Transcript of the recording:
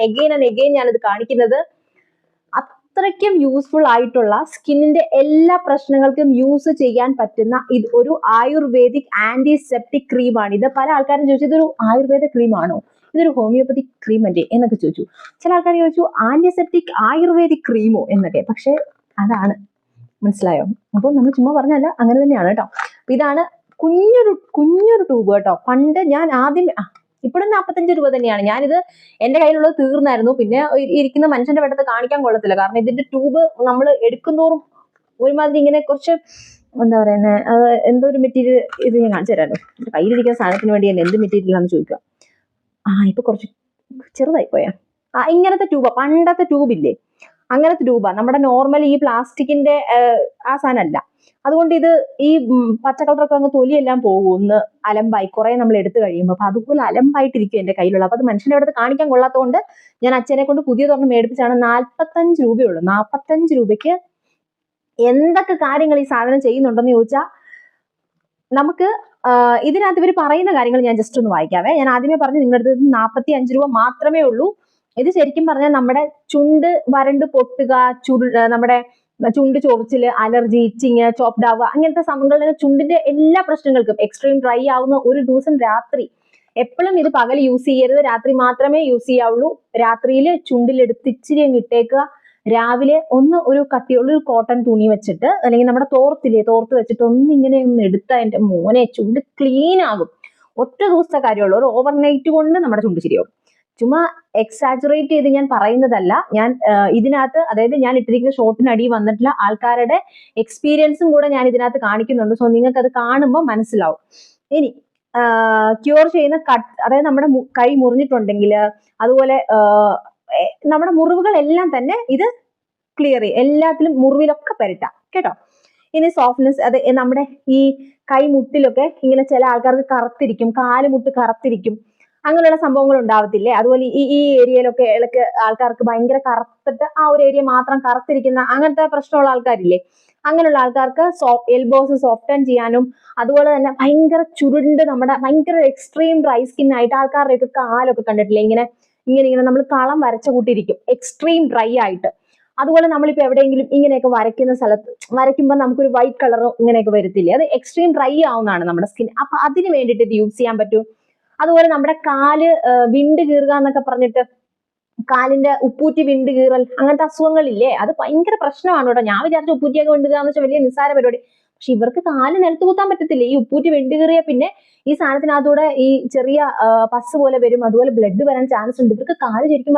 Again and again ഞാനിത് കാണിക്കുന്നത്. അത്രയ്ക്കും യൂസ്ഫുൾ ആയിട്ടുള്ള സ്കിന്നിന്റെ എല്ലാ പ്രശ്നങ്ങൾക്കും യൂസ് ചെയ്യാൻ പറ്റുന്ന ഇത് ഒരു ആയുർവേദിക് ആന്റിസെപ്റ്റിക് ക്രീമാണ്. ഇത് പല ആൾക്കാരും ചോദിച്ചു, ഇതൊരു ആയുർവേദ ക്രീമാണോ, ഇതൊരു ഹോമിയോപ്പതിക് ക്രീം അല്ലേ എന്നൊക്കെ ചോദിച്ചു. ചില ആൾക്കാർ ചോദിച്ചു ആന്റിസെപ്റ്റിക് ആയുർവേദിക് ക്രീമോ എന്നൊക്കെ. പക്ഷെ അതാണ്, മനസ്സിലായോ? അപ്പൊ നമ്മൾ ചുമ്മാ പറഞ്ഞല്ല, അങ്ങനെ തന്നെയാണ് കേട്ടോ. അപ്പൊ ഇതാണ് കുഞ്ഞൊരു ട്യൂബ് കേട്ടോ. പണ്ട് ഞാൻ ആദ്യം ഇപ്പോഴും 45 രൂപ തന്നെയാണ്. ഞാനിത് എന്റെ കയ്യിലുള്ളത് തീർന്നായിരുന്നു. പിന്നെ ഇരിക്കുന്ന മനുഷ്യന്റെ വെട്ടത്ത് കാണിക്കാൻ കൊള്ളത്തില്ല, കാരണം ഇതിന്റെ ട്യൂബ് നമ്മൾ എടുക്കുന്തോറും ഒരുമാതിരി ഇങ്ങനെ കുറച്ച് എന്താ പറയുന്നത്, എന്തോ ഒരു മെറ്റീരിയൽ, ഇത് ഞാൻ കാണിച്ചു തരാമല്ലോ. കയ്യിലിരിക്കുന്ന സാധനത്തിന് വേണ്ടി തന്നെ എന്ത് മെറ്റീരിയൽ ആണെന്ന് ചോദിക്കുക. ഇപ്പൊ കുറച്ച് ചെറുതായി പോയാ. ഇങ്ങനത്തെ ട്യൂബാ, പണ്ടത്തെ ട്യൂബില്ലേ അങ്ങനത്തെ ട്യൂബാ. നമ്മുടെ നോർമൽ ഈ പ്ലാസ്റ്റിക്കിന്റെ ആ സാധനമല്ല. അതുകൊണ്ട് ഇത് ഈ പച്ച കളറൊക്കെ അങ്ങ് തൊലിയെല്ലാം പോകും, ഒന്ന് അലമ്പായി കുറെ നമ്മൾ എടുത്തു കഴിയുമ്പോൾ. അപ്പൊ അതുപോലെ അലമ്പായിട്ടിരിക്കും എന്റെ കയ്യിലുള്ള. അപ്പൊ അത് മനുഷ്യന്റെ അടുത്ത് കാണിക്കാൻ കൊള്ളാത്തതുകൊണ്ട് ഞാൻ അച്ഛനെ കൊണ്ട് പുതിയതൊരെണ്ണം മേടിപ്പിച്ചാണ്. 45 രൂപയുള്ളൂ. 45 രൂപയ്ക്ക് എന്തൊക്കെ കാര്യങ്ങൾ ഈ സാധനം ചെയ്യുന്നുണ്ടെന്ന് ചോദിച്ചാൽ, നമുക്ക് ഇതിനകത്ത് ഇവർ പറയുന്ന കാര്യങ്ങൾ ഞാൻ ജസ്റ്റ് ഒന്ന് വായിക്കാവേ. ഞാൻ ആദ്യമേ പറഞ്ഞു നിങ്ങളുടെ അടുത്ത് 45 രൂപ മാത്രമേ ഉള്ളൂ. ഇത് ശരിക്കും പറഞ്ഞാൽ നമ്മുടെ ചുണ്ട് വരണ്ട് പൊട്ടുക, നമ്മുടെ ചുണ്ട് ചൊറിച്ചില്, അലർജി, ഇച്ചിങ്, ചോപ്ഡ് ആവുക, അങ്ങനത്തെ സംഭവങ്ങളിൽ ചുണ്ടിന്റെ എല്ലാ പ്രശ്നങ്ങൾക്കും എക്സ്ട്രീം ഡ്രൈ ആവുന്ന ഒരു ദിവസം രാത്രി, എപ്പോഴും ഇത് പകൽ യൂസ് ചെയ്യരുത്, രാത്രി മാത്രമേ യൂസ് ചെയ്യാവുള്ളൂ. രാത്രിയിൽ ചുണ്ടിലെടുത്ത് ഇച്ചിരി അങ്ങ് ഇട്ടേക്കുക. രാവിലെ ഒരു കട്ടിയുള്ള ഒരു കോട്ടൺ തുണി വെച്ചിട്ട്, അല്ലെങ്കിൽ നമ്മുടെ തോർത്ത് വെച്ചിട്ട് ഇങ്ങനെ ഒന്ന് എടുത്താൽ എന്റെ മോനെ ചുണ്ട് ക്ലീൻ ആകും. ഒറ്റ ദിവസത്തെ കാര്യമുള്ളൂ. ഒരു ഓവർനൈറ്റ് കൊണ്ട് നമ്മുടെ ചുണ്ട് ശരിയാവും. ചുമ്മാ എക്സാജറേറ്റ് ചെയ്ത് ഞാൻ പറയുന്നതല്ല. ഞാൻ ഇതിനകത്ത്, അതായത് ഞാൻ ഇട്ടിരിക്കുന്ന ഷോർട്ടിനടി വന്നിട്ടുള്ള ആൾക്കാരുടെ എക്സ്പീരിയൻസും കൂടെ ഞാൻ ഇതിനകത്ത് കാണിക്കുന്നുണ്ട്. സോ നിങ്ങൾക്ക് അത് കാണുമ്പോൾ മനസ്സിലാവും. ഇനി ക്യൂർ ചെയ്യുന്ന അതായത് നമ്മുടെ കൈ മുറിഞ്ഞിട്ടുണ്ടെങ്കിൽ, അതുപോലെ നമ്മുടെ മുറിവുകളെല്ലാം തന്നെ ഇത് ക്ലിയർ ചെയ്യും. എല്ലാത്തിലും മുറിവിലൊക്കെ പെരട്ടാം കേട്ടോ. ഇനി സോഫ്റ്റ്നെസ്, അത് നമ്മുടെ ഈ കൈമുട്ടിലൊക്കെ ഇങ്ങനെ ചില ആൾക്കാർക്ക് കറുത്തിരിക്കും, കാലുമുട്ട് കറുത്തിരിക്കും, അങ്ങനെയുള്ള സംഭവങ്ങൾ ഉണ്ടാവത്തില്ലേ. അതുപോലെ ഈ ഏരിയയിലൊക്കെ ആൾക്കാർക്ക് ഭയങ്കര കറുത്തിട്ട് ആ ഒരു ഏരിയ മാത്രം കറുത്തിരിക്കുന്ന അങ്ങനത്തെ പ്രശ്നമുള്ള ആൾക്കാരില്ലേ. അങ്ങനെയുള്ള ആൾക്കാർക്ക് എൽബോസ് സോഫ്റ്റൻ ചെയ്യാനും, അതുപോലെ തന്നെ ഭയങ്കര ചുരുണ്ട് നമ്മുടെ ഭയങ്കര എക്സ്ട്രീം ഡ്രൈ സ്കിൻ ആയിട്ട് ആൾക്കാരുടെയൊക്കെ കാലൊക്കെ കണ്ടിട്ടില്ലേ, ഇങ്ങനെ നമ്മൾ കളം വരച്ച കൂട്ടിരിക്കും, എക്സ്ട്രീം ഡ്രൈ ആയിട്ട്. അതുപോലെ നമ്മളിപ്പോ എവിടെയെങ്കിലും ഇങ്ങനെയൊക്കെ വരയ്ക്കുന്ന സ്ഥലത്ത് വരയ്ക്കുമ്പോൾ നമുക്കൊരു വൈറ്റ് കളർ ഇങ്ങനെയൊക്കെ വരത്തില്ലേ, അത് എക്സ്ട്രീം ഡ്രൈ ആവുന്നതാണ് നമ്മുടെ സ്കിൻ. അപ്പൊ അതിന് വേണ്ടിയിട്ട് ഇത് യൂസ് ചെയ്യാൻ പറ്റും. അതുപോലെ നമ്മുടെ കാല് വിണ്ട് കീറുക എന്നൊക്കെ പറഞ്ഞിട്ട്, കാലിന്റെ ഉപ്പൂറ്റി വിണ്ട് കീറൽ, അങ്ങനത്തെ അസുഖങ്ങളില്ലേ, അത് ഭയങ്കര പ്രശ്നമാണ് കേട്ടോ. ഞാൻ വിചാരിച്ചു ഉപ്പൂറ്റിയൊക്കെ വിണ്ട് കീറുക എന്ന് വെച്ചാൽ വലിയ നിസ്സാര പരിപാടി. പക്ഷെ ഇവർക്ക് കാല് നിലത്ത് കുത്താൻ പറ്റത്തില്ല. ഈ ഉപ്പൂറ്റി വിണ്ട് കീറിയ പിന്നെ ഈ സാധനത്തിനകത്തൂടെ ഈ ചെറിയ പസ് പോലെ വരും, അതുപോലെ ബ്ലഡ് വരാൻ ചാൻസ് ഉണ്ട്. ഇവർക്ക് കാല് ശരിക്കും